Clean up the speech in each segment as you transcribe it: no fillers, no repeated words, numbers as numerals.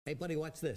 Hey buddy, watch this.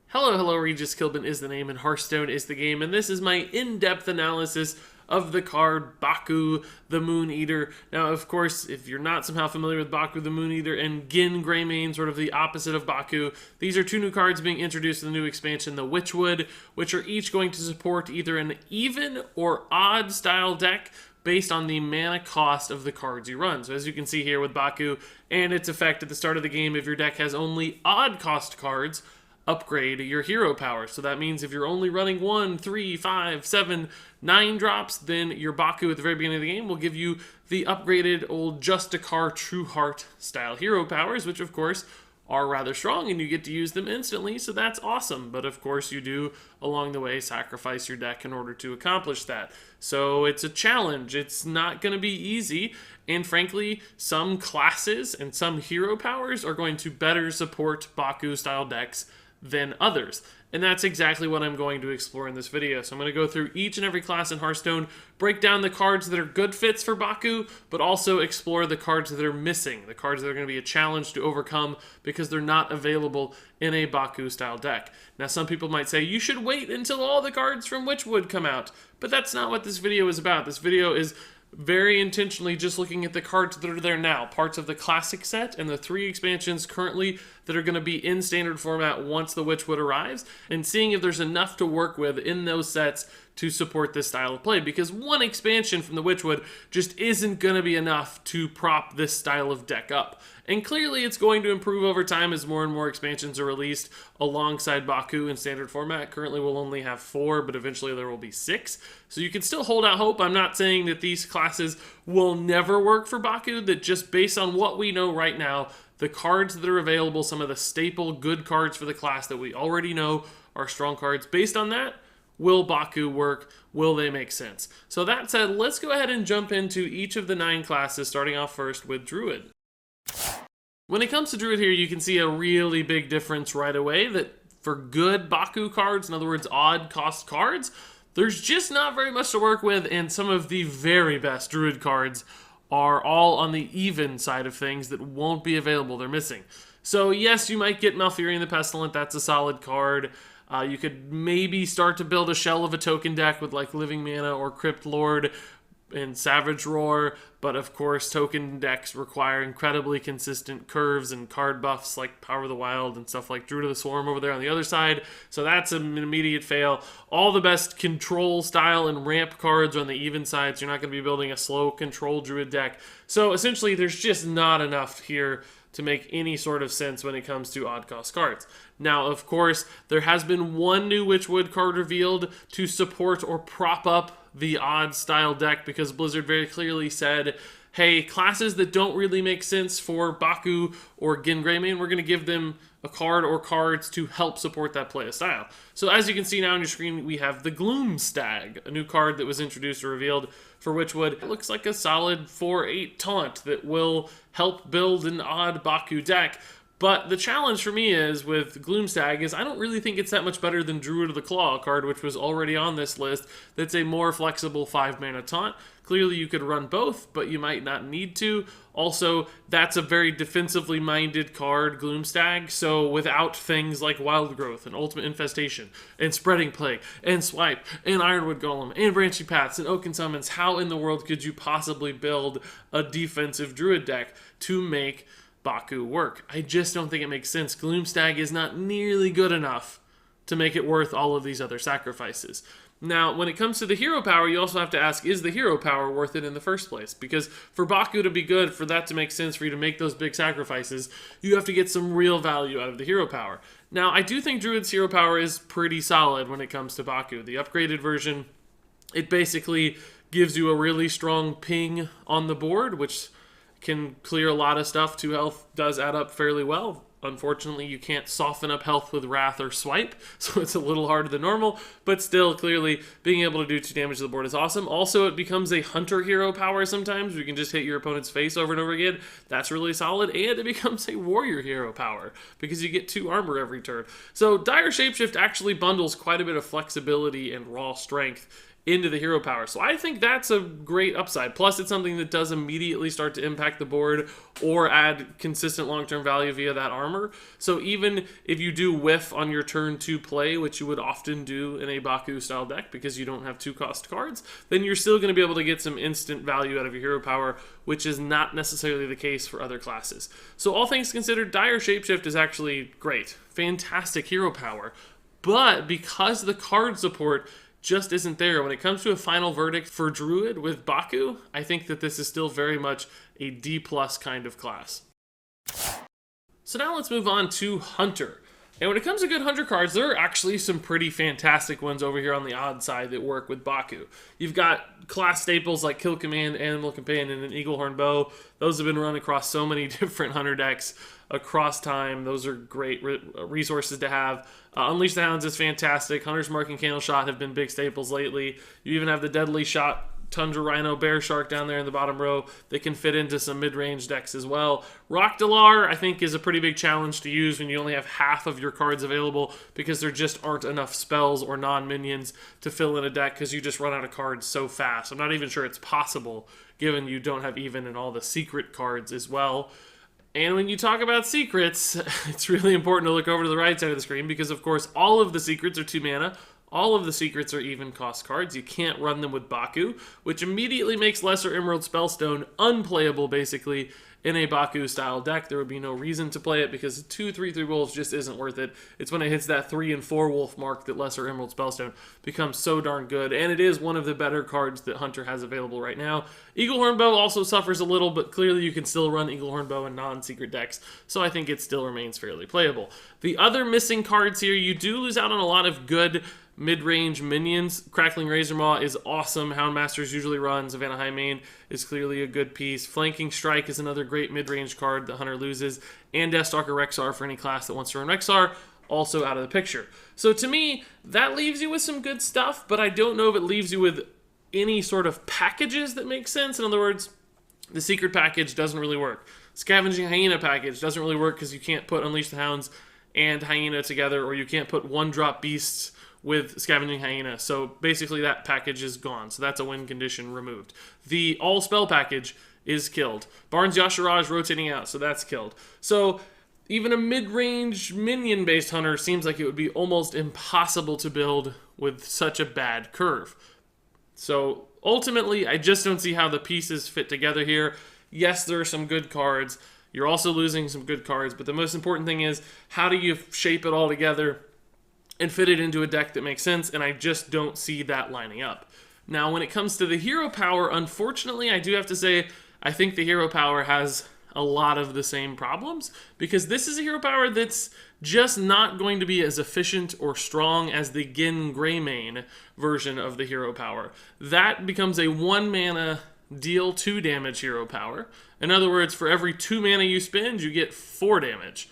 Hello, RegisKillbin is the name and Hearthstone is the game, and this is my in-depth analysis of the card Baku the Mooneater. Now, of course, if you're not somehow familiar with Baku the Mooneater and Gin Greymane, sort of the opposite of Baku, these are two new cards being introduced in the new expansion, the Witchwood, which are each going to support either an even or odd style deck based on the mana cost of the cards you run. So as you can see here with Baku and its effect at the start of the game, if your deck has only odd cost cards, upgrade your hero power. So that means if you're only running 1, 3, 5, 7, 9 drops, then your Baku at the very beginning of the game will give you the upgraded old Justicar True Heart style hero powers, which of course are rather strong and you get to use them instantly, so that's awesome. But of course you do along the way sacrifice your deck in order to accomplish that. So it's a challenge. It's not going to be easy, and frankly some classes and some hero powers are going to better support Baku style decks than others. And that's exactly what I'm going to explore in this video. So I'm going to go through each and every class in Hearthstone, break down the cards that are good fits for Baku, but also explore the cards that are missing, the cards that are going to be a challenge to overcome because they're not available in a Baku style deck. Now some people might say you should wait until all the cards from Witchwood come out, but that's not what this video is about. This video is very intentionally just looking at the cards that are there now, parts of the classic set and the 3 expansions currently that are going to be in standard format once the Witchwood arrives, and seeing if there's enough to work with in those sets to support this style of play, because one expansion from the Witchwood just isn't going to be enough to prop this style of deck up. And clearly it's going to improve over time as more and more expansions are released alongside Baku in standard format. Currently we'll only have 4, but eventually there will be 6. So you can still hold out hope. I'm not saying that these classes will never work for Baku, that just based on what we know right now, the cards that are available, some of the staple good cards for the class that we already know are strong cards, based on that, will Baku work? Will they make sense? So that said, let's go ahead and jump into each of the 9 classes, starting off first with Druid. When it comes to Druid here, you can see a really big difference right away, that for good Baku cards, in other words, odd cost cards, there's just not very much to work with, and some of the very best Druid cards are all on the even side of things that won't be available. They're missing. So yes, you might get Malfurion the Pestilent. That's a solid card. You could maybe start to build a shell of a token deck with like Living Mana or Crypt Lord and Savage Roar, but of course token decks require incredibly consistent curves and card buffs like Power of the Wild and stuff like Druid of the Swarm over there on the other side, so that's an immediate fail. All the best control style and ramp cards are on the even side, so you're not going to be building a slow control Druid deck. So essentially there's just not enough here to make any sort of sense when it comes to odd cost cards. Now, of course, there has been one new Witchwood card revealed to support or prop up the odd style deck, because Blizzard very clearly said, hey, classes that don't really make sense for Baku or Gin Greymane, we're going to give them a card or cards to help support that play style. So as you can see now on your screen, we have the Gloom Stag, a new card that was introduced or revealed for Witchwood. It looks like a solid 4/8 taunt that will help build an odd Baku deck. But the challenge for me is with Gloomstag is I don't really think it's that much better than Druid of the Claw, a card which was already on this list that's a more flexible 5-mana taunt. Clearly you could run both, but you might not need to. Also, that's a very defensively minded card, Gloomstag, so without things like Wild Growth and Ultimate Infestation and Spreading Plague and Swipe and Ironwood Golem and Branching Paths and Oaken Summons, how in the world could you possibly build a defensive Druid deck to make Baku work? I just don't think it makes sense. Gloomstag is not nearly good enough to make it worth all of these other sacrifices. Now, when it comes to the hero power, you also have to ask, is the hero power worth it in the first place? Because for Baku to be good, for that to make sense, for you to make those big sacrifices, you have to get some real value out of the hero power. Now, I do think Druid's hero power is pretty solid when it comes to Baku. The upgraded version, it basically gives you a really strong ping on the board, which can clear a lot of stuff. 2 health does add up fairly well. Unfortunately, you can't soften up health with Wrath or Swipe, so it's a little harder than normal, but still, clearly, being able to do 2 damage to the board is awesome. Also, it becomes a Hunter hero power sometimes. You can just hit your opponent's face over and over again. That's really solid, and it becomes a Warrior hero power, because you get 2 armor every turn. So, Dire Shapeshift actually bundles quite a bit of flexibility and raw strength into the hero power. So I think that's a great upside. Plus, it's something that does immediately start to impact the board or add consistent long-term value via that armor. So even if you do whiff on your turn 2 play, which you would often do in a Baku style deck because you don't have 2-cost cards, then you're still going to be able to get some instant value out of your hero power, which is not necessarily the case for other classes. So all things considered, Dire Shapeshift is actually great. Fantastic hero power. But because the card support just isn't there, when it comes to a final verdict for Druid with Baku, I think that this is still very much a D+ kind of class. So now let's move on to Hunter. And when it comes to good Hunter cards, there are actually some pretty fantastic ones over here on the odd side that work with Baku. You've got class staples like Kill Command, Animal Companion, and Eaglehorn Bow. Those have been run across so many different Hunter decks across time. Those are great resources to have. Unleash the Hounds is fantastic. Hunter's Mark and Candle Shot have been big staples lately. You even have the Deadly Shot, Tundra Rhino, Bear Shark down there in the bottom row that can fit into some mid-range decks as well. Rockdalar, I think, is a pretty big challenge to use when you only have half of your cards available because there just aren't enough spells or non-minions to fill in a deck because you just run out of cards so fast. I'm not even sure it's possible given you don't have even in all the secret cards as well. And when you talk about secrets, it's really important to look over to the right side of the screen because, of course, all of the secrets are 2 mana. All of the secrets are even cost cards. You can't run them with Baku, which immediately makes Lesser Emerald Spellstone unplayable, basically, in a Baku-style deck. There would be no reason to play it because 2 3/3 wolves just isn't worth it. It's when it hits that 3 and 4 wolf mark that Lesser Emerald Spellstone becomes so darn good, and it is one of the better cards that Hunter has available right now. Eaglehorn Bow also suffers a little, but clearly you can still run Eaglehorn Bow in non-secret decks, so I think it still remains fairly playable. The other missing cards here, you do lose out on a lot of good mid-range minions. Crackling Razormaw is awesome. Houndmasters usually run. Savannah Highmane is clearly a good piece. Flanking Strike is another great mid-range card that Hunter loses. And Deathstalker Rexar for any class that wants to run Rexar, also out of the picture. So to me, that leaves you with some good stuff, but I don't know if it leaves you with any sort of packages that make sense. In other words, the secret package doesn't really work. Scavenging Hyena package doesn't really work because you can't put Unleash the Hounds and Hyena together, or you can't put 1-drop beasts with Scavenging Hyena. So basically that package is gone. So that's a win condition removed. The all spell package is killed. Barnes Yashiraj rotating out, so that's killed. So even a mid-range minion-based Hunter seems like it would be almost impossible to build with such a bad curve. So ultimately, I just don't see how the pieces fit together here. Yes, there are some good cards. You're also losing some good cards, but the most important thing is how do you shape it all together and fit it into a deck that makes sense, and I just don't see that lining up. Now, when it comes to the hero power, unfortunately, I do have to say, I think the hero power has a lot of the same problems, because this is a hero power that's just not going to be as efficient or strong as the Gin Greymane version of the hero power. That becomes a 1 mana deal 2 damage hero power. In other words, for every 2 mana you spend, you get 4 damage.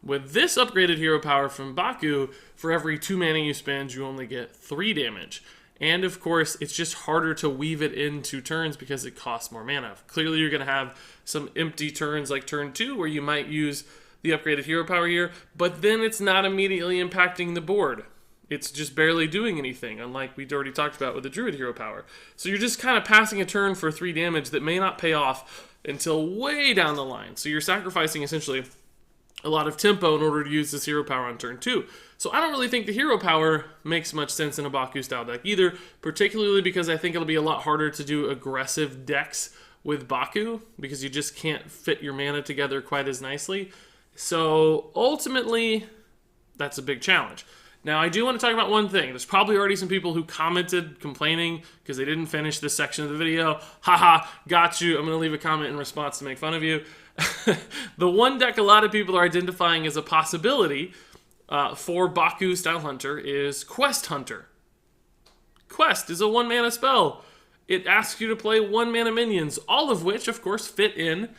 With this upgraded hero power from Baku, for every 2 mana you spend, you only get 3 damage. And of course, it's just harder to weave it into turns because it costs more mana. Clearly, you're going to have some empty turns like turn 2 where you might use the upgraded hero power here, but then it's not immediately impacting the board. It's just barely doing anything, unlike we'd already talked about with the Druid hero power. So you're just kind of passing a turn for 3 damage that may not pay off until way down the line. So you're sacrificing essentially a lot of tempo in order to use this hero power on turn 2. So I don't really think the hero power makes much sense in a Baku style deck either, particularly because I think it'll be a lot harder to do aggressive decks with Baku because you just can't fit your mana together quite as nicely. So ultimately, that's a big challenge. Now, I do want to talk about one thing. There's probably already some people who commented complaining because they didn't finish this section of the video. Haha, got you. I'm going to leave a comment in response to make fun of you. The one deck a lot of people are identifying as a possibility for Baku style Hunter is Quest Hunter. Quest is a 1 mana spell. It asks you to play 1 mana minions, all of which, of course, fit in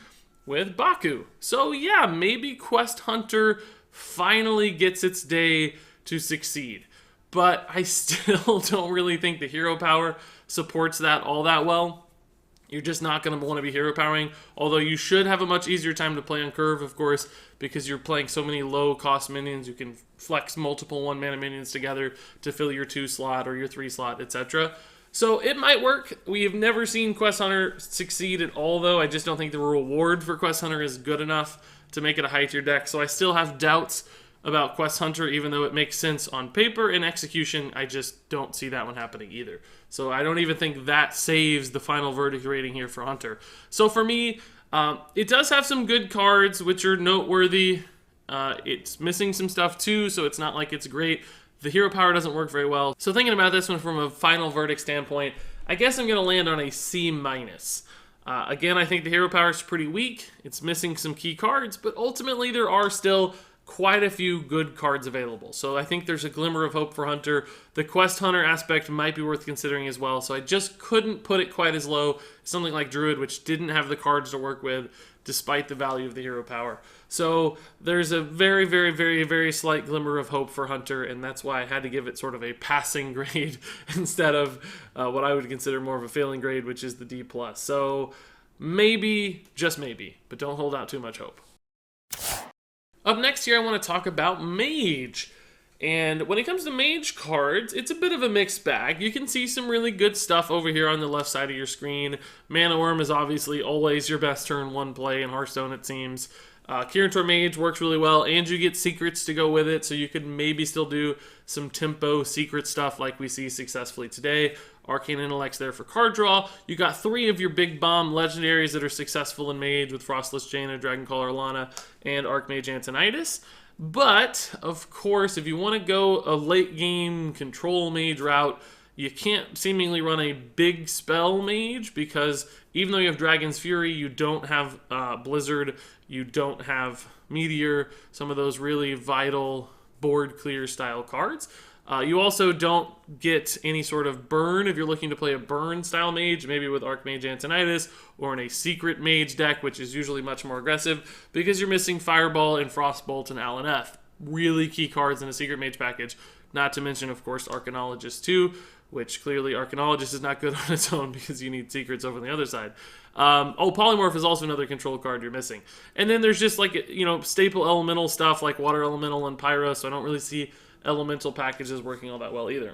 with Baku. So yeah, maybe Quest Hunter finally gets its day to succeed. But I still don't really think the hero power supports that all that well. You're just not going to want to be hero powering, although you should have a much easier time to play on curve, of course, because you're playing so many low-cost minions. You can flex multiple 1 mana minions together to fill your 2 slot or your 3 slot, etc. So it might work. We have never seen Quest Hunter succeed at all, though. I just don't think the reward for Quest Hunter is good enough to make it a high tier deck. So I still have doubts about Quest Hunter, even though it makes sense on paper. In execution, I just don't see that one happening either. So I don't even think that saves the final verdict rating here for Hunter. So for me, it does have some good cards, which are noteworthy. It's missing some stuff too, so it's not like it's great. The hero power doesn't work very well. So thinking about this one from a final verdict standpoint, I guess I'm going to land on a C-. Again, I think the hero power is pretty weak. It's missing some key cards, but ultimately there are still quite a few good cards available. So I think there's a glimmer of hope for Hunter. The Quest Hunter aspect might be worth considering as well, so I just couldn't put it quite as low as something like Druid, which didn't have the cards to work with despite the value of the hero power. So there's a very, very, very, very slight glimmer of hope for Hunter, and that's why I had to give it sort of a passing grade instead of what I would consider more of a failing grade, which is the D+. So maybe, just maybe, but don't hold out too much hope. Up next here, I want to talk about Mage. And when it comes to Mage cards, it's a bit of a mixed bag. You can see some really good stuff over here on the left side of your screen. Mana Worm is obviously always your best turn 1 play in Hearthstone, it seems. Kirin Mage works really well, and you get secrets to go with it, so you could maybe still do some tempo secret stuff like we see successfully today. Arcane Intellect's there for card draw. You got 3 of your big bomb legendaries that are successful in Mage with Frostless Jaina, Dragoncaller Lana, and Archmage Antonidas. But, of course, if you want to go a late game control Mage route, you can't seemingly run a big spell Mage because even though you have Dragon's Fury, you don't have Blizzard, you don't have Meteor, some of those really vital board clear style cards. You also don't get any sort of burn if you're looking to play a burn style mage, maybe with Archmage Antonidas or in a secret mage deck, which is usually much more aggressive because you're missing Fireball and Frostbolt and Alan F. Really key cards in a secret mage package. Not to mention, of course, Arcanologist too, which clearly Arcanologist is not good on its own because you need secrets over on the other side. Polymorph is also another control card you're missing. And then there's just like, staple elemental stuff like Water Elemental and Pyro, so I don't really see elemental packages working all that well either.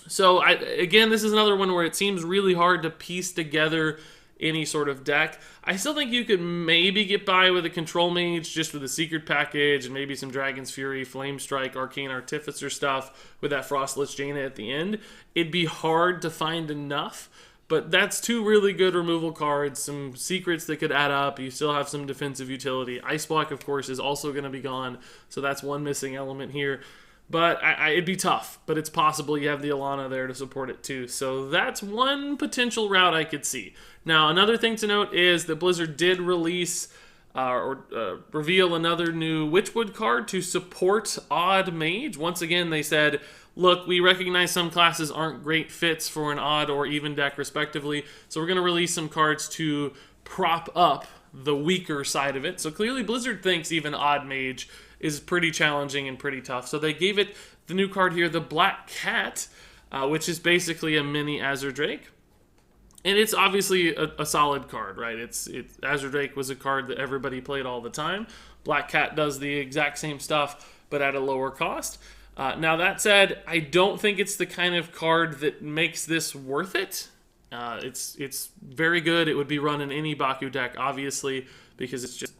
So again, this is another one where it seems really hard to piece together any sort of deck. I still think you could maybe get by with a control mage just with a secret package and maybe some Dragon's Fury, Flame Strike, Arcane Artificer stuff with that Frostless Jaina at the end. It'd be hard to find enough, but that's 2 really good removal cards, some secrets that could add up. You still have some defensive utility. Ice Block, of course, is also going to be gone, so that's one missing element here. But it'd be tough, but it's possible you have the Alana there to support it too. So that's one potential route I could see. Now, another thing to note is that Blizzard did release reveal another new Witchwood card to support Odd Mage. Once again, they said, look, we recognize some classes aren't great fits for an odd or even deck respectively, so we're going to release some cards to prop up the weaker side of it. So clearly Blizzard thinks even Odd Mage is pretty challenging and pretty tough. So they gave it the new card here, the Black Cat, which is basically a mini Azure Drake. And it's obviously a solid card, right? Azure Drake was a card that everybody played all the time. Black Cat does the exact same stuff, but at a lower cost. Now that said, I don't think it's the kind of card that makes this worth it. It's very good. It would be run in any Baku deck, obviously, because it's just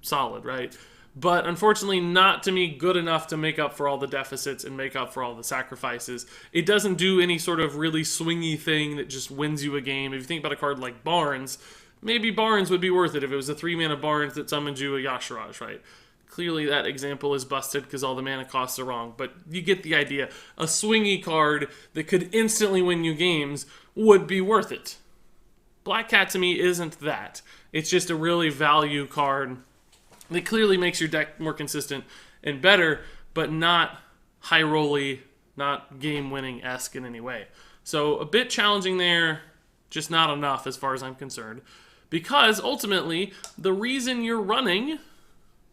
solid, right? But unfortunately not, to me, good enough to make up for all the deficits and make up for all the sacrifices. It doesn't do any sort of really swingy thing that just wins you a game. If you think about a card like Barnes, maybe Barnes would be worth it if it was a 3-mana Barnes that summons you a Yashiraj, right? Clearly that example is busted because all the mana costs are wrong, but you get the idea. A swingy card that could instantly win you games would be worth it. Black Cat to me isn't that. It's just a really value card that clearly makes your deck more consistent and better, but not high-rolly, not game-winning-esque in any way. So a bit challenging there, just not enough as far as I'm concerned. Because ultimately, the reason you're running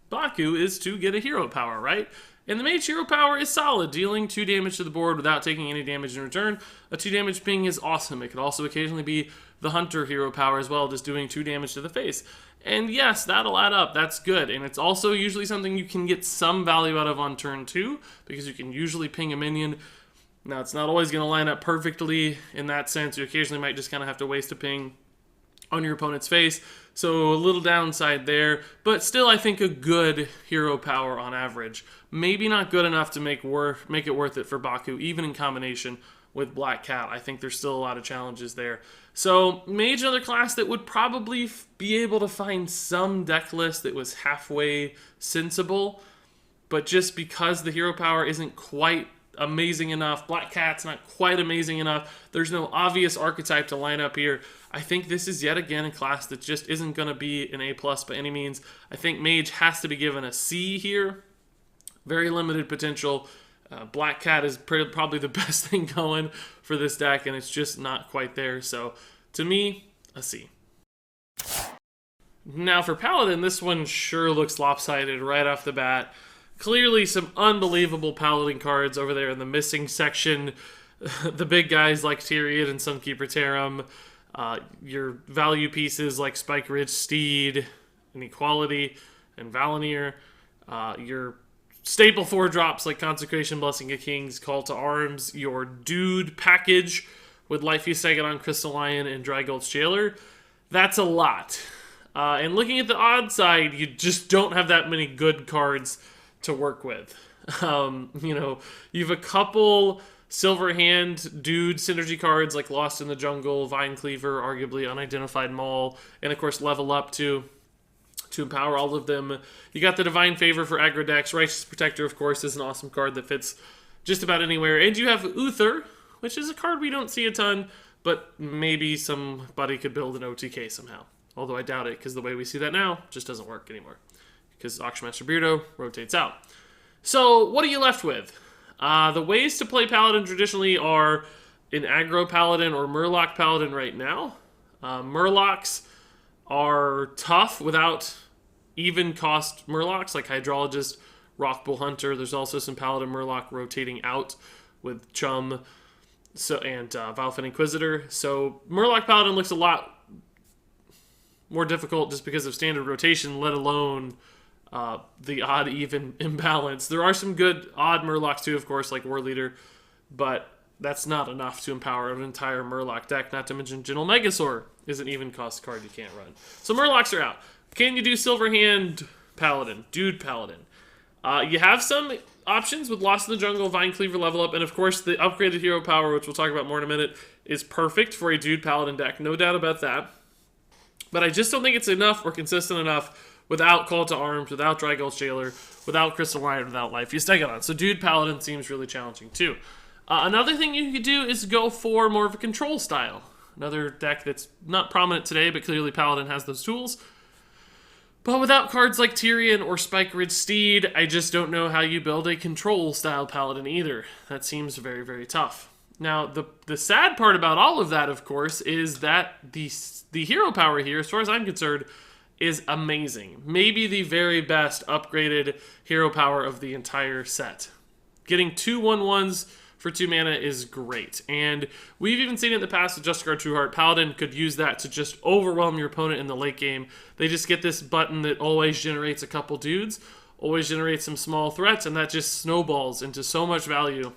Baku is to get a hero power, right? And the Mage hero power is solid, dealing 2 damage to the board without taking any damage in return. A 2 damage ping is awesome. It could also occasionally be the Hunter hero power as well, just doing 2 damage to the face. And yes, that'll add up. That's good. And it's also usually something you can get some value out of on turn 2, because you can usually ping a minion. Now, it's not always going to line up perfectly in that sense. You occasionally might just kind of have to waste a ping on your opponent's face. So a little downside there, but still I think a good hero power on average. Maybe not good enough to make it worth it for Baku, even in combination with Black Cat. I think there's still a lot of challenges there. So Mage, another class that would probably be able to find some deck list that was halfway sensible, but just because the hero power isn't quite amazing enough, Black Cat's not quite amazing enough, there's no obvious archetype to line up here. I think this is yet again a class that just isn't going to be an A+ by any means. I think Mage has to be given a C here. Very limited potential. Black Cat is probably the best thing going for this deck, and it's just not quite there. So, to me, a C. Now for Paladin, this one sure looks lopsided right off the bat. Clearly some unbelievable Paladin cards over there in the missing section. The big guys like Tyrion and Sunkeeper Tarim. Your value pieces like Spike Ridge Steed, and Equality, and Valinir. Your staple 4-drops like Consecration, Blessing of Kings, Call to Arms. Your Dude package with Lightfuse Sagadon, Crystallion, and Drygold's Jailer. That's a lot. And looking at the odd side, you just don't have that many good cards to work with. You have a couple Silverhand Dude synergy cards like Lost in the Jungle, Vine Cleaver, arguably Unidentified Maul, and of course Level Up to empower all of them. You got the Divine Favor for aggro decks. Righteous Protector, of course, is an awesome card that fits just about anywhere. And you have Uther, which is a card we don't see a ton, but maybe somebody could build an OTK somehow. Although I doubt it, because the way we see that now just doesn't work anymore. Because Auction Master Beardo rotates out. So, what are you left with? The ways to play Paladin traditionally are an aggro Paladin or Murloc Paladin right now. Murlocs are tough without even cost Murlocs, like Hydrologist, Rockbull Hunter. There's also some Paladin Murloc rotating out with Chum and Vilefin Inquisitor. So, Murloc Paladin looks a lot more difficult just because of standard rotation, let alone the odd-even imbalance. There are some good odd Murlocs too, of course, like War Leader, but that's not enough to empower an entire Murloc deck, not to mention Gentle Megasaur is an even-cost card you can't run. So Murlocs are out. Can you do Silverhand Paladin, Dude Paladin? You have some options with Lost in the Jungle, Vine Cleaver Level Up, and of course the upgraded hero power, which we'll talk about more in a minute, is perfect for a Dude Paladin deck, no doubt about that. But I just don't think it's enough or consistent enough without Call to Arms, without Drygold's Jailer, without Crystallion, without Lightfuse Sagadon. So Dude Paladin seems really challenging too. Another thing you could do is go for more of a control style. Another deck that's not prominent today, but clearly Paladin has those tools. But without cards like Tyrion or Spike Ridge Steed, I just don't know how you build a control style Paladin either. That seems very, very tough. Now, the sad part about all of that, of course, is that the hero power here, as far as I'm concerned, is amazing. Maybe the very best upgraded hero power of the entire set. Getting 2 1/1s for 2 mana is great. And we've even seen it in the past with Justicar Trueheart. Paladin could use that to just overwhelm your opponent in the late game. They just get this button that always generates a couple dudes, always generates some small threats, and that just snowballs into so much value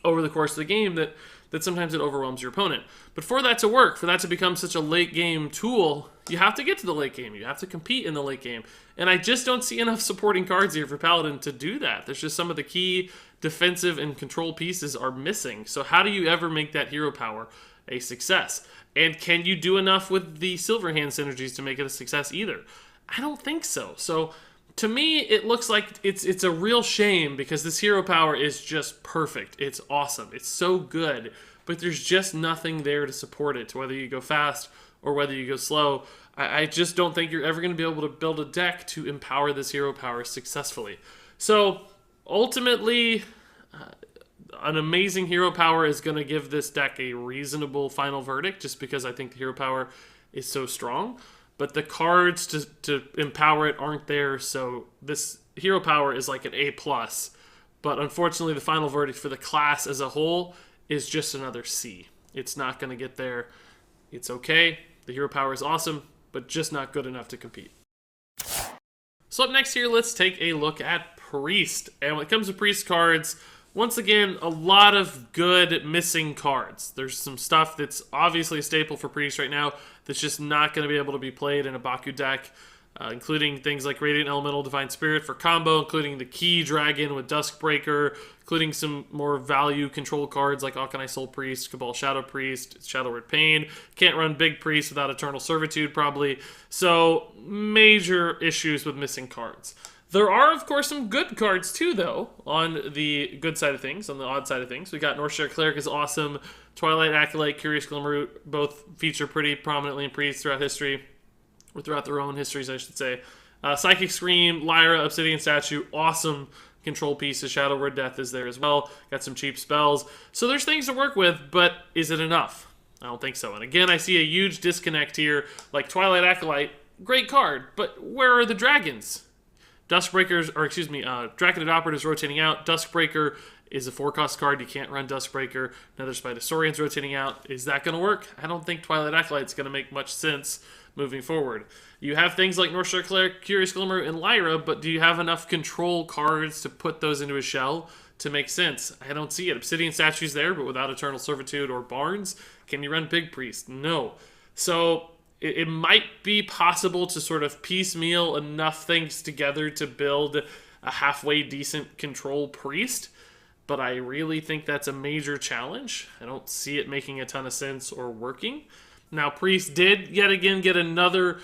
over the course of the game that sometimes it overwhelms your opponent. But for that to work, for that to become such a late game tool, you have to get to the late game. You have to compete in the late game. And I just don't see enough supporting cards here for Paladin to do that. There's just some of the key defensive and control pieces are missing. So how do you ever make that hero power a success? And can you do enough with the Silverhand synergies to make it a success either? I don't think so. So to me, it looks like it's a real shame because this hero power is just perfect. It's awesome. It's so good. But there's just nothing there to support it, whether you go fast or whether you go slow. I just don't think you're ever going to be able to build a deck to empower this hero power successfully. So ultimately, an amazing hero power is going to give this deck a reasonable final verdict just because I think the hero power is so strong. But the cards to empower it aren't there, so this hero power is like an A+. But unfortunately, the final verdict for the class as a whole is just another C. It's not going to get there. It's okay. The hero power is awesome, but just not good enough to compete. So up next here, let's take a look at Priest. And when it comes to Priest cards, once again, a lot of good missing cards. There's some stuff that's obviously a staple for Priest right now that's just not going to be able to be played in a Baku deck, including things like Radiant Elemental Divine Spirit for combo, including the Key Dragon with Duskbreaker, including some more value control cards like Akanai Soul Priest, Cabal Shadow Priest, Shadow Word Pain. Can't run Big Priest without Eternal Servitude, probably. So, major issues with missing cards. There are, of course, some good cards, too, though, on the good side of things, on the odd side of things. We got Northshire Cleric is awesome. Twilight Acolyte, Curious Glimmer, both feature pretty prominently in Priests throughout history, or throughout their own histories, I should say. Psychic Scream, Lyra, Obsidian Statue, awesome control pieces. Shadow Word Death is there as well. Got some cheap spells. So there's things to work with, but is it enough? I don't think so. And again, I see a huge disconnect here. Like Twilight Acolyte, great card, but where are the dragons? Duskbreakers, or excuse me, Draconid Operative is rotating out. Duskbreaker is a 4-cost card. You can't run Duskbreaker. Another Spidosaurian's rotating out. Is that going to work? I don't think Twilight Acolyte's going to make much sense moving forward. You have things like Northshire Cleric, Curious Glimmer, and Lyra, but do you have enough control cards to put those into a shell to make sense? I don't see it. Obsidian Statue's there, but without Eternal Servitude or Barnes. Can you run Big Priest? No. So it might be possible to sort of piecemeal enough things together to build a halfway decent control Priest, but I really think that's a major challenge. I don't see it making a ton of sense or working. Now, Priest did yet again get another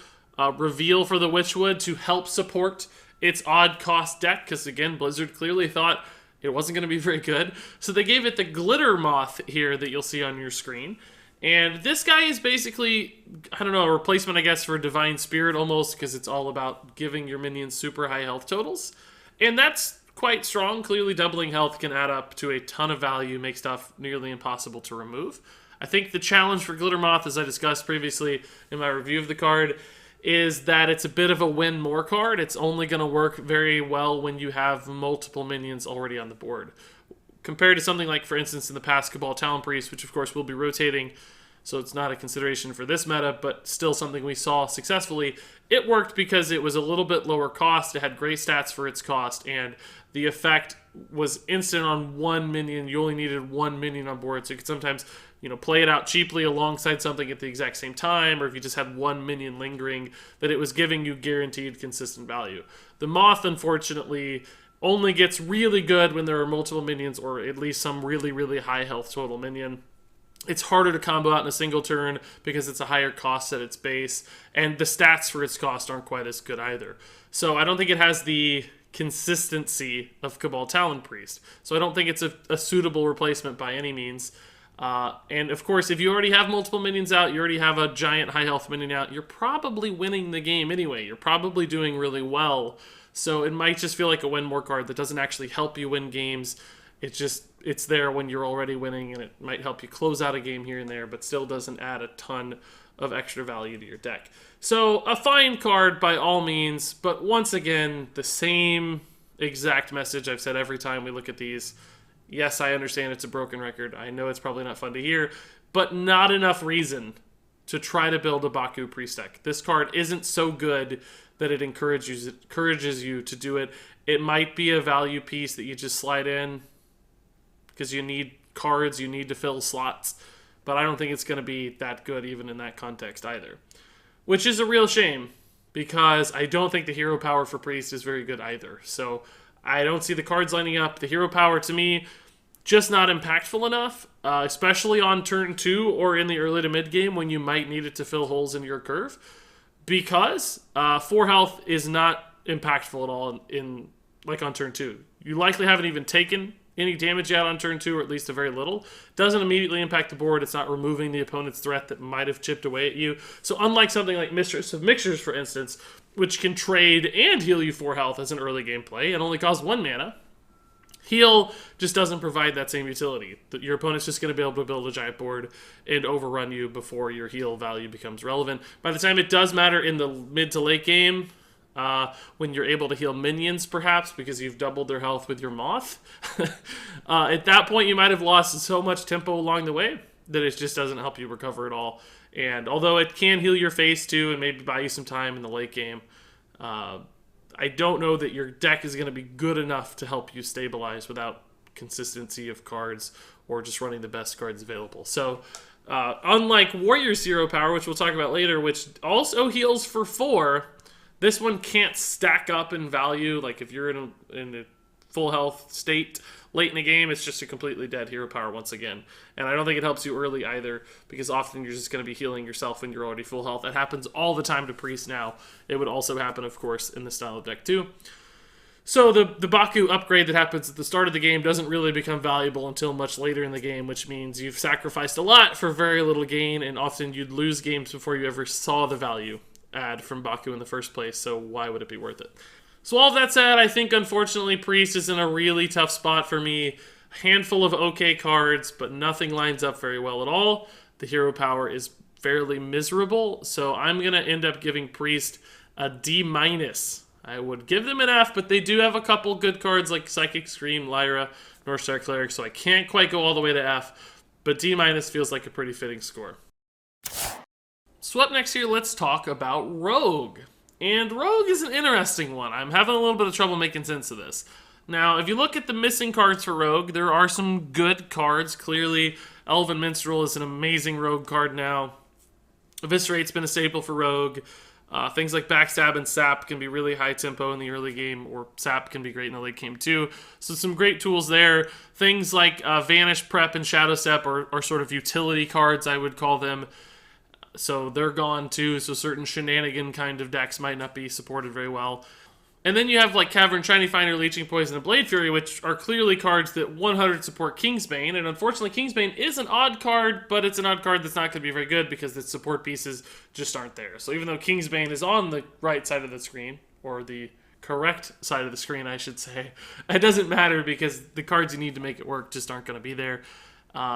reveal for the Witchwood to help support its odd cost deck, because again, Blizzard clearly thought it wasn't going to be very good. So they gave it the Glitter Moth here that you'll see on your screen. And this guy is basically, I don't know, a replacement, I guess, for Divine Spirit almost, because it's all about giving your minions super high health totals. And that's quite strong. Clearly, doubling health can add up to a ton of value, make stuff nearly impossible to remove. I think the challenge for Glitter Moth, as I discussed previously in my review of the card, is that it's a bit of a win more card. It's only going to work very well when you have multiple minions already on the board. Compared to something like, for instance, in the past, Cabal Talon Priest, which of course will be rotating, so it's not a consideration for this meta, but still something we saw successfully. It worked because it was a little bit lower cost, it had great stats for its cost, and the effect was instant on one minion. You only needed one minion on board, so you could sometimes, play it out cheaply alongside something at the exact same time, or if you just had one minion lingering, that it was giving you guaranteed consistent value. The Moth, unfortunately, only gets really good when there are multiple minions, or at least some really, really high health total minion. It's harder to combo out in a single turn because it's a higher cost at its base, and the stats for its cost aren't quite as good either. So I don't think it has the consistency of Cabal Talon Priest. So I don't think it's a suitable replacement by any means. And of course, if you already have multiple minions out, you already have a giant high health minion out, you're probably winning the game anyway. You're probably doing really well. So it might just feel like a win more card that doesn't actually help you win games. It's there when you're already winning, and it might help you close out a game here and there, but still doesn't add a ton of extra value to your deck. So a fine card by all means, but once again, the same exact message I've said every time we look at these. Yes, I understand it's a broken record. I know it's probably not fun to hear, but not enough reason to try to build a Baku Priest deck. This card isn't so good that it encourages you to do it. It might be a value piece that you just slide in because you need cards, you need to fill slots, but I don't think it's going to be that good even in that context either. Which is a real shame, because I don't think the hero power for Priest is very good either. So I don't see the cards lining up. The hero power, to me, just not impactful enough, especially on turn 2 or in the early to mid game when you might need it to fill holes in your curve, because 4 health is not impactful at all on turn 2. You likely haven't even taken any damage yet on turn 2, or at least a very little. Doesn't immediately impact the board. It's not removing the opponent's threat that might have chipped away at you. So unlike something like Mistress of Mixtures, for instance, which can trade and heal you 4 health as an early game play and only costs 1 mana, Heal just doesn't provide that same utility. Your opponent's just going to be able to build a giant board and overrun you before your heal value becomes relevant. By the time it does matter in the mid to late game, when you're able to heal minions, perhaps, because you've doubled their health with your Moth, at that point you might have lost so much tempo along the way that it just doesn't help you recover at all. And although it can heal your face too and maybe buy you some time in the late game, I don't know that your deck is going to be good enough to help you stabilize without consistency of cards or just running the best cards available. So unlike Warrior's Hero Power, which we'll talk about later, which also heals for 4, this one can't stack up in value. Like if you're in a full health state late in the game, it's just a completely dead hero power once again. And I don't think it helps you early either, because often you're just going to be healing yourself when you're already full health. That happens all the time to Priest now. It would also happen, of course, in the style of deck too. So the Baku upgrade that happens at the start of the game doesn't really become valuable until much later in the game, which means you've sacrificed a lot for very little gain, and often you'd lose games before you ever saw the value add from Baku in the first place, so why would it be worth it? So all of that said, I think unfortunately Priest is in a really tough spot for me. A handful of okay cards, but nothing lines up very well at all. The hero power is fairly miserable, so I'm going to end up giving Priest a D-. I would give them an F, but they do have a couple good cards like Psychic Scream, Lyra, Northstar Cleric, so I can't quite go all the way to F, but D- feels like a pretty fitting score. So up next here, let's talk about Rogue. And Rogue is an interesting one. I'm having a little bit of trouble making sense of this. Now, if you look at the missing cards for Rogue, there are some good cards. Clearly, Elven Minstrel is an amazing Rogue card now. Eviscerate's been a staple for Rogue. Things like Backstab and Sap can be really high tempo in the early game, or Sap can be great in the late game too. So some great tools there. Things like Vanish, Prep, and Shadow Step are sort of utility cards, I would call them. So they're gone too, so certain shenanigan kind of decks might not be supported very well. And then you have like Cavern, Shiny Finder, Leeching Poison, and Blade Fury, which are clearly cards that 100 support Kingsbane. And unfortunately, Kingsbane is an odd card, but it's an odd card that's not going to be very good because the support pieces just aren't there. So even though Kingsbane is on the right side of the screen, or the correct side of the screen, I should say, it doesn't matter because the cards you need to make it work just aren't going to be there.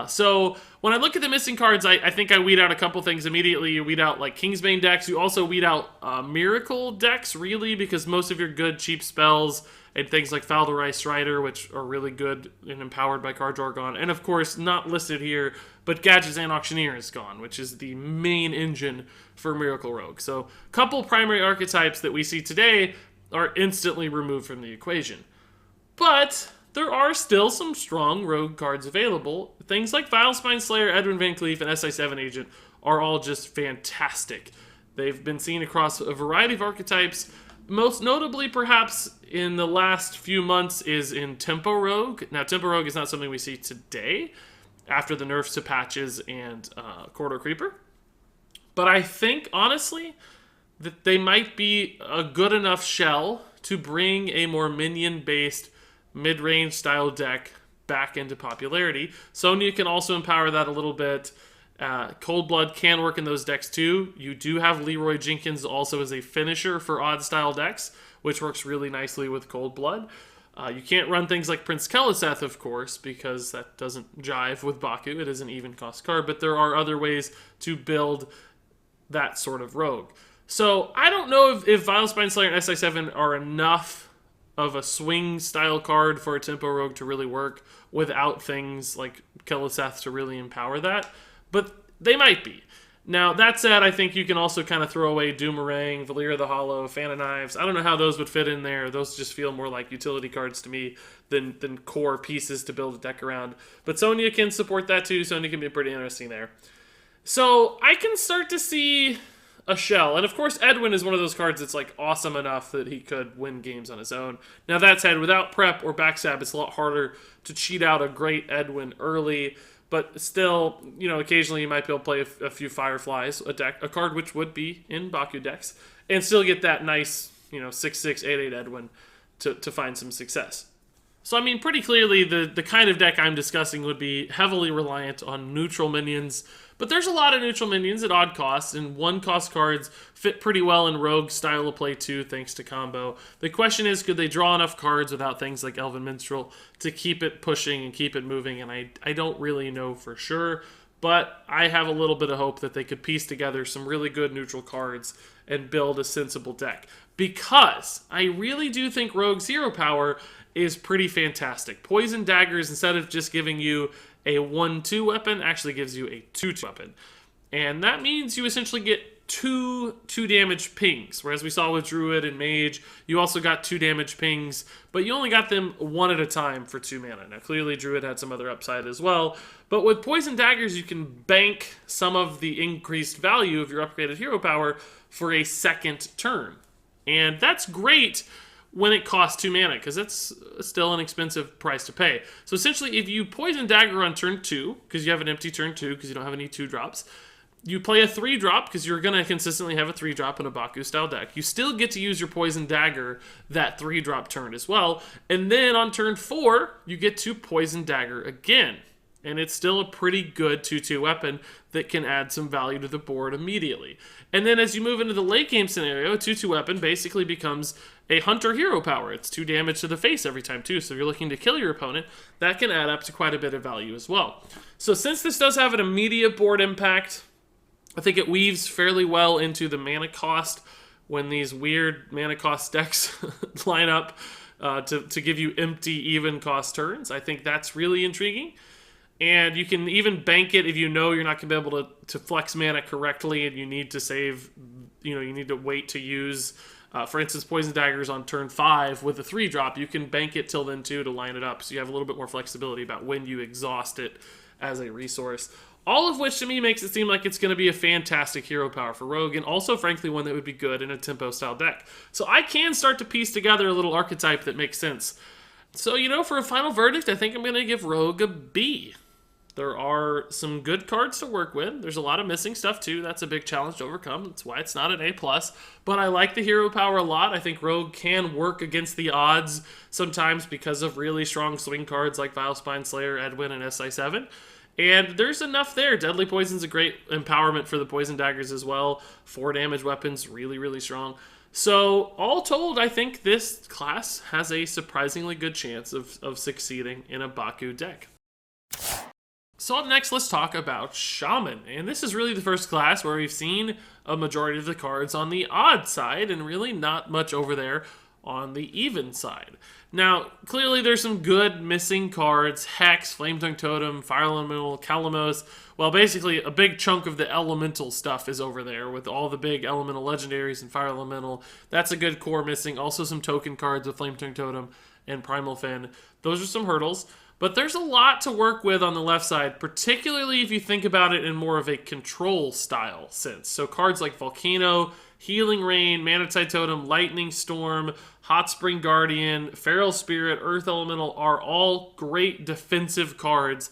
So when I look at the missing cards, I think I weed out a couple things immediately. You weed out like Kingsbane decks. You also weed out Miracle decks, really, because most of your good cheap spells and things like Falderai Strider, which are really good and empowered by card draw, are gone. And of course, not listed here, but Gadgetzan Auctioneer is gone, which is the main engine for Miracle Rogue. So a couple primary archetypes that we see today are instantly removed from the equation. But there are still some strong Rogue cards available. Things like Vilespine Slayer, Edwin Van Cleef, and SI7 Agent are all just fantastic. They've been seen across a variety of archetypes. Most notably, perhaps, in the last few months is in Tempo Rogue. Now, Tempo Rogue is not something we see today after the nerfs to Patches and Corridor Creeper. But I think, honestly, that they might be a good enough shell to bring a more minion-based mid-range style deck back into popularity. Sonya can also empower that a little bit. Cold Blood can work in those decks too. You do have Leroy Jenkins also as a finisher for odd style decks, which works really nicely with Cold Blood. You can't run things like Prince Keleseth, of course, because that doesn't jive with Baku. It is an even cost card, but there are other ways to build that sort of rogue. So I don't know if Vilespine Slayer and SI7 are enough of a swing style card for a Tempo Rogue to really work without things like Keleseth to really empower that, but they might be. Now, that said, I think you can also kind of throw away Doomerang, Valyria the Hollow, Fan of Knives. I don't know how those would fit in there. Those just feel more like utility cards to me than core pieces to build a deck around. But Sonya can support that too. Sonya can be pretty interesting there. So I can start to see a shell. And of course, Edwin is one of those cards that's like awesome enough that he could win games on his own. Now that said, without prep or backstab, it's a lot harder to cheat out a great Edwin early. But still, you know, occasionally you might be able to play a few Fireflies, a card which would be in Baku decks, and still get that nice, 6/6, 8/8 Edwin to find some success. So, I mean, pretty clearly the kind of deck I'm discussing would be heavily reliant on neutral minions. But there's a lot of neutral minions at odd costs, and one-cost cards fit pretty well in Rogue style of play too, thanks to combo. The question is, could they draw enough cards without things like Elven Minstrel to keep it pushing and keep it moving? And I don't really know for sure, but I have a little bit of hope that they could piece together some really good neutral cards and build a sensible deck. Because I really do think Rogue's hero power is pretty fantastic. Poison Daggers, instead of just giving you a 1/2 weapon, actually gives you a 2/2 weapon. And that means you essentially get two damage pings, whereas we saw with Druid and Mage, you also got 2 damage pings, but you only got them one at a time for 2 mana. Now, clearly, Druid had some other upside as well, but with Poison Daggers, you can bank some of the increased value of your upgraded hero power for a second turn. And that's great when it costs 2 mana, because it's still an expensive price to pay. So essentially, if you Poison Dagger on turn 2, because you have an empty turn 2, because you don't have any 2-drops, you play a 3-drop, because you're going to consistently have a 3-drop in a Baku-style deck. You still get to use your Poison Dagger that 3-drop turn as well. And then on turn 4, you get to Poison Dagger again. And it's still a pretty good 2-2 weapon that can add some value to the board immediately. And then as you move into the late game scenario, a 2-2 weapon basically becomes a Hunter hero power. It's 2 damage to the face every time too, so if you're looking to kill your opponent, that can add up to quite a bit of value as well. So since this does have an immediate board impact, I think it weaves fairly well into the mana cost when these weird mana cost decks line up to give you empty even cost turns. I think that's really intriguing. And you can even bank it if you know you're not going to be able to flex mana correctly and you need to save, you need to wait to use, for instance, Poison Daggers on turn 5 with a 3-drop. You can bank it till then too to line it up, so you have a little bit more flexibility about when you exhaust it as a resource. All of which to me makes it seem like it's going to be a fantastic hero power for Rogue, and also frankly one that would be good in a tempo style deck. So I can start to piece together a little archetype that makes sense. So, for a final verdict, I think I'm going to give Rogue a B. There are some good cards to work with. There's a lot of missing stuff too. That's a big challenge to overcome. That's why it's not an A+. But I like the hero power a lot. I think Rogue can work against the odds sometimes because of really strong swing cards like Vilespine Slayer, Edwin, and SI7. And there's enough there. Deadly Poison's a great empowerment for the Poison Daggers as well. 4 damage weapons, really, really strong. So, all told, I think this class has a surprisingly good chance of succeeding in a Baku deck. So up next, let's talk about Shaman. And this is really the first class where we've seen a majority of the cards on the odd side and really not much over there on the even side. Now, clearly there's some good missing cards. Hex, Flametongue Totem, Fire Elemental, Kalamos. Well, basically a big chunk of the elemental stuff is over there with all the big elemental legendaries and Fire Elemental. That's a good core missing. Also some token cards with Flametongue Totem and Primal Fin. Those are some hurdles. But there's a lot to work with on the left side, particularly if you think about it in more of a control style sense. So cards like Volcano, Healing Rain, Manatide Totem, Lightning Storm, Hot Spring Guardian, Feral Spirit, Earth Elemental are all great defensive cards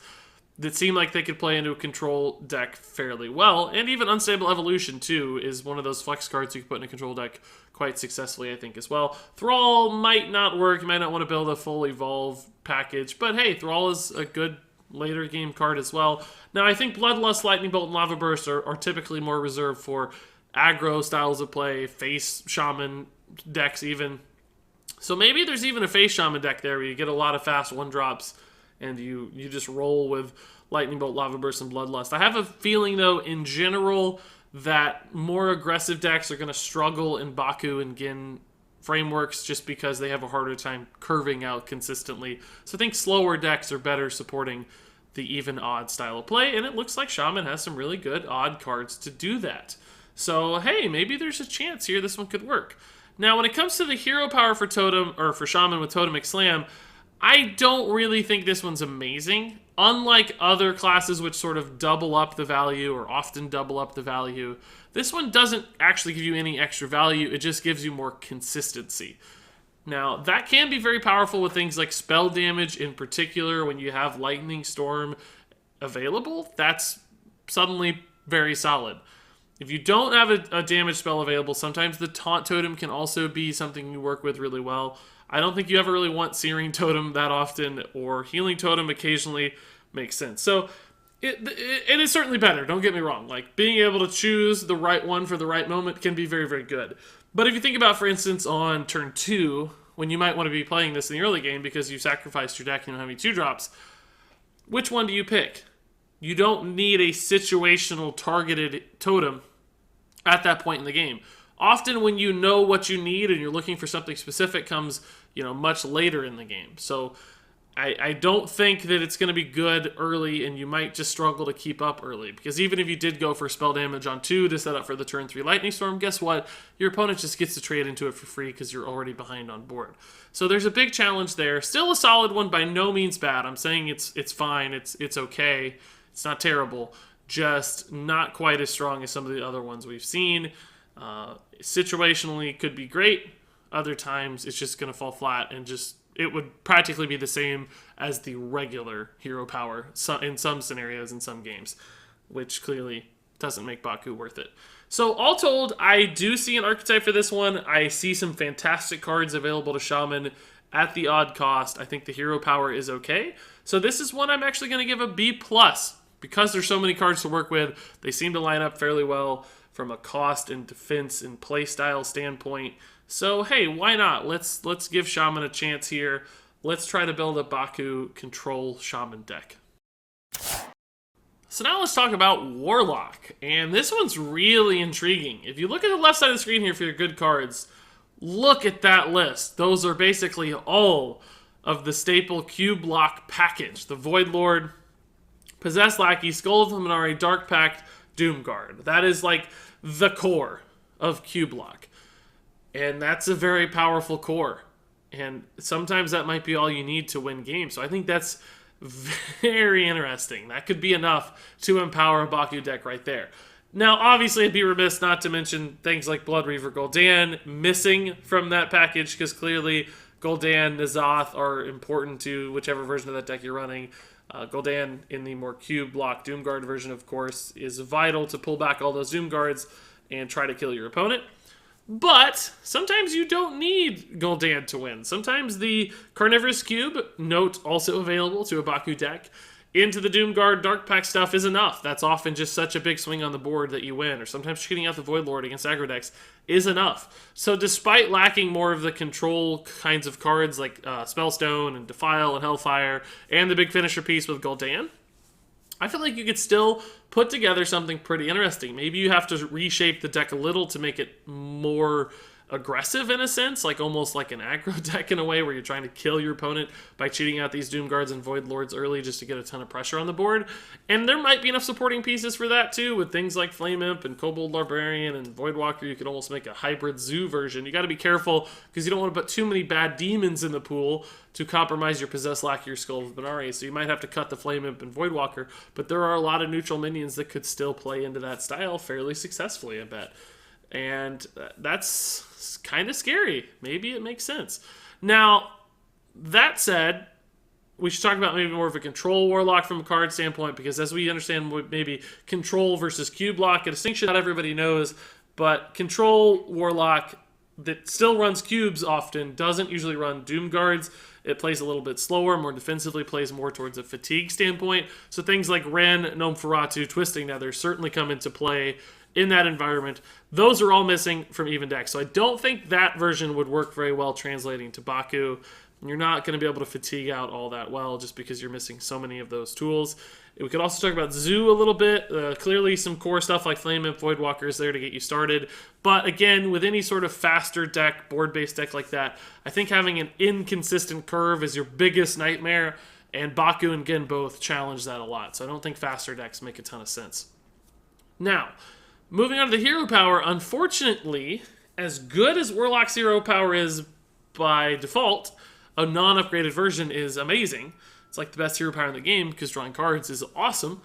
that seem like they could play into a control deck fairly well. And even Unstable Evolution, too, is one of those flex cards you can put in a control deck quite successfully, I think, as well. Thrall might not work. You might not want to build a full Evolve package. But hey, Thrall is a good later game card as well. Now, I think Bloodlust, Lightning Bolt, and Lava Burst are typically more reserved for aggro styles of play, face Shaman decks even. So maybe there's even a face Shaman deck there where you get a lot of fast 1-drops and you just roll with Lightning Bolt, Lava Burst, and Bloodlust. I have a feeling, though, in general, that more aggressive decks are going to struggle in Baku and Gin frameworks just because they have a harder time curving out consistently. So I think slower decks are better supporting the even odd style of play, and it looks like Shaman has some really good odd cards to do that. So hey, maybe there's a chance here this one could work. Now, when it comes to the hero power for Totem, or for Shaman with Totemic Slam, I don't really think this one's amazing. Unlike other classes which sort of double up the value, or often double up the value, this one doesn't actually give you any extra value, it just gives you more consistency. Now, that can be very powerful with things like spell damage in particular. When you have Lightning Storm available, that's suddenly very solid. If you don't have a damage spell available, sometimes the Taunt Totem can also be something you work with really well. I don't think you ever really want Searing Totem that often, or Healing Totem occasionally makes sense. So it is certainly better, don't get me wrong. Like, being able to choose the right one for the right moment can be very, very good. But if you think about, for instance, on turn 2, when you might want to be playing this in the early game because you sacrificed your deck and you don't have any 2-drops, which one do you pick? You don't need a situational targeted totem at that point in the game. Often when you know what you need and you're looking for something specific comes, much later in the game. So I don't think that it's going to be good early, and you might just struggle to keep up early. Because even if you did go for spell damage on 2 to set up for the turn 3 Lightning Storm, guess what? Your opponent just gets to trade into it for free because you're already behind on board. So there's a big challenge there. Still a solid one, by no means bad. I'm saying it's fine, it's okay, it's not terrible. Just not quite as strong as some of the other ones we've seen. Situationally could be great. Other times it's just going to fall flat and just... it would practically be the same as the regular hero power in some scenarios in some games, which clearly doesn't make Baku worth it. So all told, I do see an archetype for this one. I see some fantastic cards available to Shaman at the odd cost. I think the hero power is okay. So this is one I'm actually going to give a B+. Because there's so many cards to work with, they seem to line up fairly well from a cost and defense and playstyle standpoint. So, hey, why not? Let's give Shaman a chance here. Let's try to build a Baku control Shaman deck. So now let's talk about Warlock. And this one's really intriguing. If you look at the left side of the screen here for your good cards, look at that list. Those are basically all of the staple cube block package. The Void Lord, Possessed Lackey, Skull of the Mooneater, Dark Pact, Doomguard. That is like the core of cube block. And that's a very powerful core. And sometimes that might be all you need to win games. So I think that's very interesting. That could be enough to empower a Baku deck right there. Now, obviously, I'd be remiss not to mention things like Blood Reaver Gul'dan missing from that package, because clearly Gul'dan, N'Zoth are important to whichever version of that deck you're running. Gul'dan in the more cube block Doomguard version, of course, is vital to pull back all those Doomguards and try to kill your opponent. But sometimes you don't need Gul'dan to win. Sometimes the Carnivorous Cube, note also available to a Baku deck, into the Doomguard Dark Pact stuff is enough. That's often just such a big swing on the board that you win. Or sometimes shooting out the Void Lord against aggro decks is enough. So despite lacking more of the control kinds of cards like Spellstone and Defile and Hellfire and the big finisher piece with Gul'dan, I feel like you could still put together something pretty interesting. Maybe you have to reshape the deck a little to make it more aggressive in a sense, like almost like an aggro deck in a way where you're trying to kill your opponent by cheating out these Doomguards and Void Lords early just to get a ton of pressure on the board. And there might be enough supporting pieces for that too, with things like Flame Imp and Kobold Librarian and Voidwalker. You could almost make a hybrid zoo version. You got to be careful because you don't want to put too many bad demons in the pool to compromise your Possessed Lackey or Skull of the Mooneater. So you might have to cut the Flame Imp and Voidwalker, but there are a lot of neutral minions that could still play into that style fairly successfully, I bet. And that's kind of scary. Maybe it makes sense. Now, that said, we should talk about maybe more of a control Warlock from a card standpoint, because as we understand maybe control versus cube block, a distinction not everybody knows, but control Warlock that still runs cubes often doesn't usually run Doomguards. It plays a little bit slower, more defensively, plays more towards a fatigue standpoint. So things like Ren, Gnome Feratu, Twisting Nether certainly come into play in that environment. Those are all missing from even decks. So I don't think that version would work very well translating to Baku. You're not going to be able to fatigue out all that well just because you're missing so many of those tools. We could also talk about Zoo a little bit. Clearly some core stuff like Flame Imp, Voidwalker is there to get you started. But again, with any sort of faster deck, board-based deck like that, I think having an inconsistent curve is your biggest nightmare. And Baku and Gen both challenge that a lot. So I don't think faster decks make a ton of sense. Now, moving on to the hero power, unfortunately, as good as Warlock's hero power is by default, a non-upgraded version is amazing. It's like the best hero power in the game because drawing cards is awesome.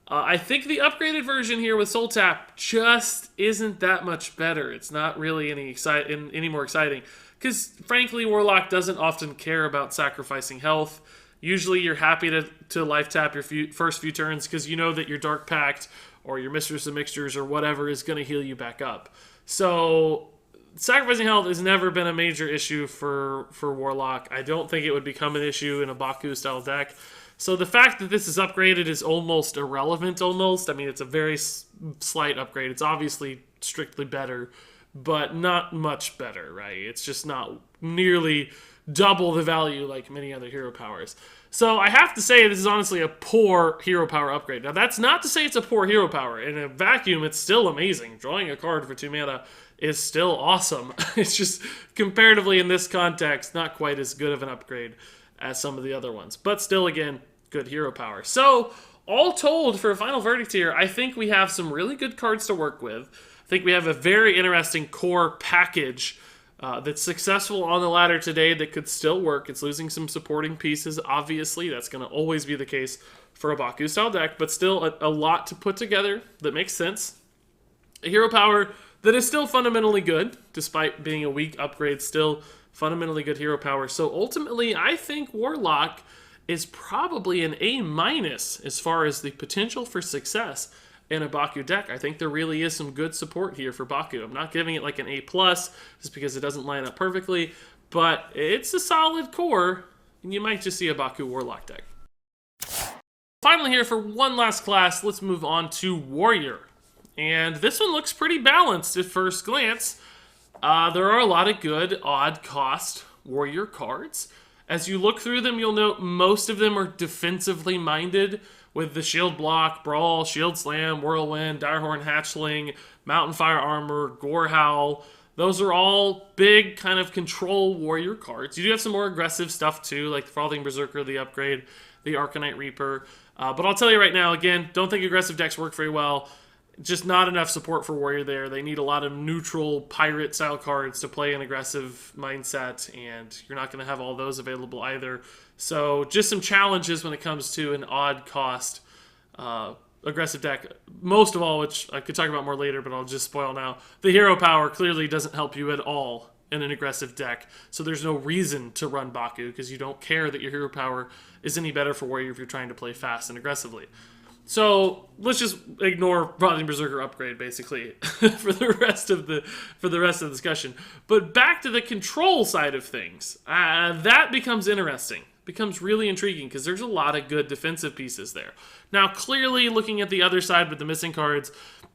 I think the upgraded version here with Soul Tap just isn't that much better. It's not really any more exciting because, frankly, Warlock doesn't often care about sacrificing health. Usually you're happy to life tap your first few turns because you know that your Dark Pact or your Mistress of Mixtures or whatever is going to heal you back up. So sacrificing health has never been a major issue for Warlock. I don't think it would become an issue in a Baku-style deck. So the fact that this is upgraded is almost irrelevant, almost. I mean, it's a very slight upgrade. It's obviously strictly better, but not much better, right? It's just not nearly double the value like many other hero powers. So I have to say this is honestly a poor hero power upgrade. Now, that's not to say it's a poor hero power. In a vacuum, it's still amazing. Drawing a card for 2 mana is still awesome. It's just, comparatively in this context, not quite as good of an upgrade as some of the other ones. But still, again, good hero power. So, all told, for a final verdict here, I think we have some really good cards to work with. I think we have a very interesting core package that's successful on the ladder today that could still work. It's losing some supporting pieces, obviously. That's going to always be the case for a Baku-style deck, but still a lot to put together that makes sense. A hero power that is still fundamentally good, despite being a weak upgrade, still fundamentally good hero power. So ultimately, I think Warlock is probably an A- as far as the potential for success in a Baku deck. I think there really is some good support here for Baku. I'm not giving it like an A+, just because it doesn't line up perfectly, but it's a solid core, and you might just see a Baku Warlock deck. Finally here, for one last class, let's move on to Warrior. And this one looks pretty balanced at first glance. There are a lot of good odd cost Warrior cards. As you look through them, you'll note most of them are defensively minded, with the Shield Block, Brawl, Shield Slam, Whirlwind, Direhorn Hatchling, Mountain Fire Armor, Gore Howl. Those are all big kind of control Warrior cards. You do have some more aggressive stuff too, like the Frothing Berserker, the upgrade, the Arcanite Reaper. But I'll tell you right now, again, don't think aggressive decks work very well. Just not enough support for Warrior there. They need a lot of neutral pirate-style cards to play an aggressive mindset, and you're not going to have all those available either. So just some challenges when it comes to an odd-cost aggressive deck. Most of all, which I could talk about more later, but I'll just spoil now, the hero power clearly doesn't help you at all in an aggressive deck, so there's no reason to run Baku, because you don't care that your hero power is any better for Warrior if you're trying to play fast and aggressively. So let's just ignore Frothing Berserker upgrade basically for the rest of the discussion. But back to the control side of things, that becomes interesting, becomes really intriguing because there's a lot of good defensive pieces there. Now, clearly, looking at the other side with the missing cards,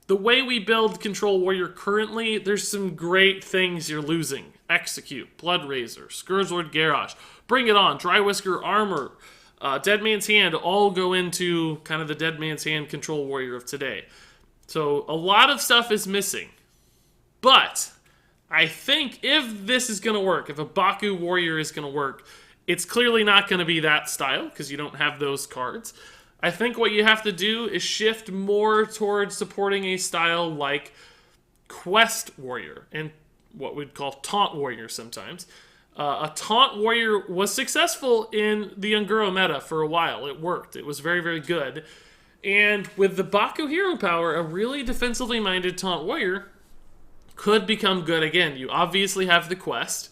the way we build Control Warrior currently, there's some great things you're losing. Execute, Blood Razor, Scourgelord Garrosh, Bring It On, Dry Whisker Armor, Dead Man's Hand all go into kind of the Dead Man's Hand Control Warrior of today. So a lot of stuff is missing. But I think if this is going to work, if a Baku Warrior is going to work, it's clearly not going to be that style because you don't have those cards. I think what you have to do is shift more towards supporting a style like Quest Warrior and what we'd call Taunt Warrior sometimes. A Taunt Warrior was successful in the Unguro meta for a while. It worked. It was very, very good. And with the Baku hero power, a really defensively minded Taunt Warrior could become good again. You obviously have the Quest.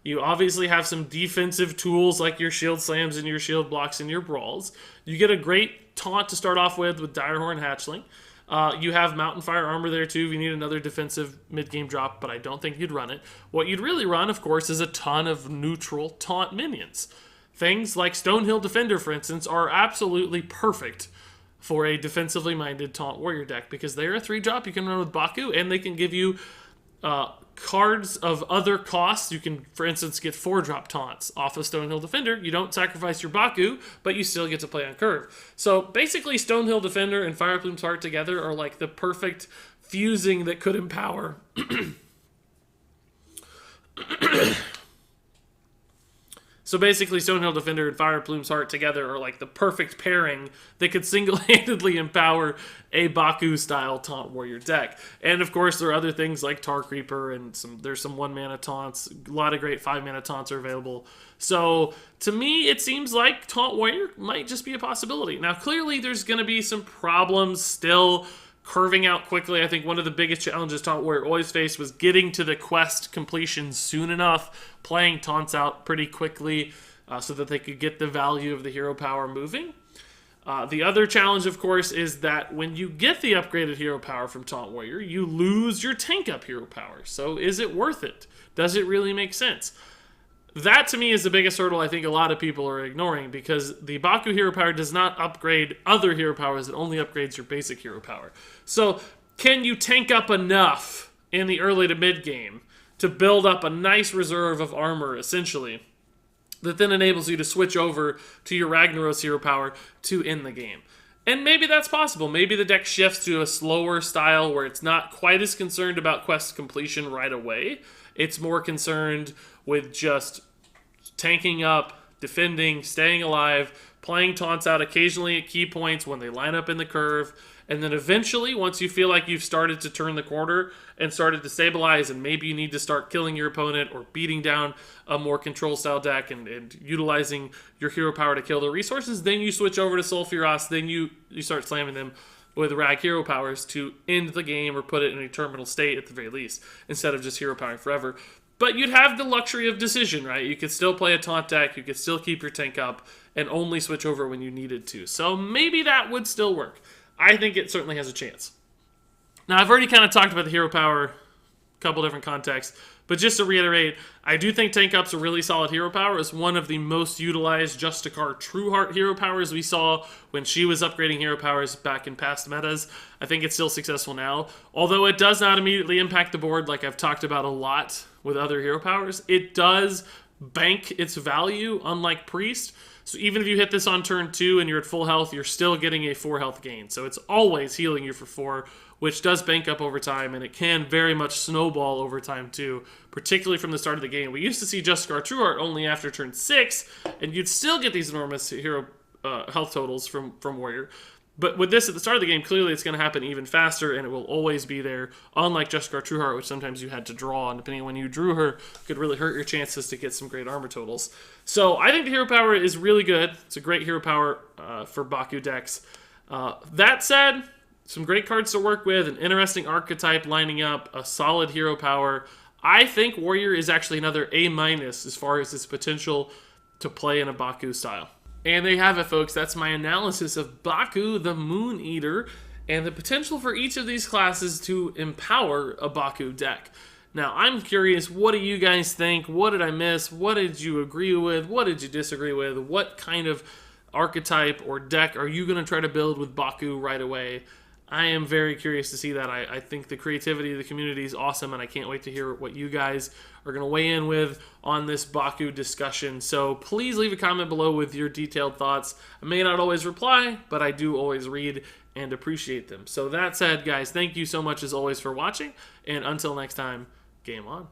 You obviously have some defensive tools like your Shield Slams and your Shield Blocks and your Brawls. You get a great taunt to start off with Direhorn Hatchling. You have Mountain Fire Armor there too if you need another defensive mid-game drop, but I don't think you'd run it. What you'd really run, of course, is a ton of neutral taunt minions. Things like Stonehill Defender, for instance, are absolutely perfect for a defensively minded Taunt Warrior deck because they're a 3-drop you can run with Baku, and they can give you cards of other costs. You can, for instance, get 4-drop taunts off of Stonehill Defender. You don't sacrifice your Baku, but you still get to play on curve. So basically, Stonehill Defender and Fireplume's Heart together are like the perfect fusing that could empower. So basically, Stonehill Defender and Fireplume's Heart together are like the perfect pairing that could single-handedly empower a Baku-style Taunt Warrior deck. And of course, there are other things like Tark Reaper, and there's some 1-mana taunts. A lot of great 5-mana taunts are available. So to me, it seems like Taunt Warrior might just be a possibility. Now, clearly, there's going to be some problems still curving out quickly. I think one of the biggest challenges Taunt Warrior always faced was getting to the quest completion soon enough, playing taunts out pretty quickly so that they could get the value of the hero power moving. The other challenge, of course, is that when you get the upgraded hero power from Taunt Warrior, you lose your tank up hero power. So is it worth it? Does it really make sense? That, to me, is the biggest hurdle I think a lot of people are ignoring, because the Baku hero power does not upgrade other hero powers. It only upgrades your basic hero power. So can you tank up enough in the early to mid game to build up a nice reserve of armor, essentially, that then enables you to switch over to your Ragnaros hero power to end the game? And maybe that's possible. Maybe the deck shifts to a slower style where it's not quite as concerned about quest completion right away. It's more concerned with just tanking up, defending, staying alive, playing taunts out occasionally at key points when they line up in the curve, and then eventually, once you feel like you've started to turn the corner and started to stabilize, and maybe you need to start killing your opponent or beating down a more control style deck and utilizing your hero power to kill the resources, then you switch over to Sulfuros, then you start slamming them with rag hero powers to end the game or put it in a terminal state at the very least, instead of just hero powering forever. But you'd have the luxury of decision, right? You could still play a taunt deck, you could still keep your tank up, and only switch over when you needed to. So maybe that would still work. I think it certainly has a chance. Now, I've already kind of talked about the hero power, a couple different contexts, but just to reiterate, I do think Tank Up's a really solid hero power. It's one of the most utilized Justicar Trueheart hero powers we saw when she was upgrading hero powers back in past metas. I think it's still successful now. Although it does not immediately impact the board like I've talked about a lot with other hero powers, it does bank its value, unlike Priest. So even if you hit this on turn 2 and you're at full health, you're still getting a 4 health gain. So it's always healing you for 4, which does bank up over time, and it can very much snowball over time too, particularly from the start of the game. We used to see Justicar Trueheart only after turn 6, and you'd still get these enormous hero health totals from Warrior. But with this at the start of the game, clearly it's going to happen even faster, and it will always be there, unlike Justicar Trueheart, which sometimes you had to draw, and depending on when you drew her, could really hurt your chances to get some great armor totals. So I think the hero power is really good. It's a great hero power for Baku decks. That said, some great cards to work with, an interesting archetype lining up, a solid hero power. I think Warrior is actually another A- as far as its potential to play in a Baku style. And there you have it, folks. That's my analysis of Baku the Mooneater and the potential for each of these classes to empower a Baku deck. Now, I'm curious, what do you guys think? What did I miss? What did you agree with? What did you disagree with? What kind of archetype or deck are you going to try to build with Baku right away? I am very curious to see that. I think the creativity of the community is awesome, and I can't wait to hear what you guys are going to weigh in with on this Baku discussion. So please leave a comment below with your detailed thoughts. I may not always reply, but I do always read and appreciate them. So that said, guys, thank you so much as always for watching, and until next time, game on.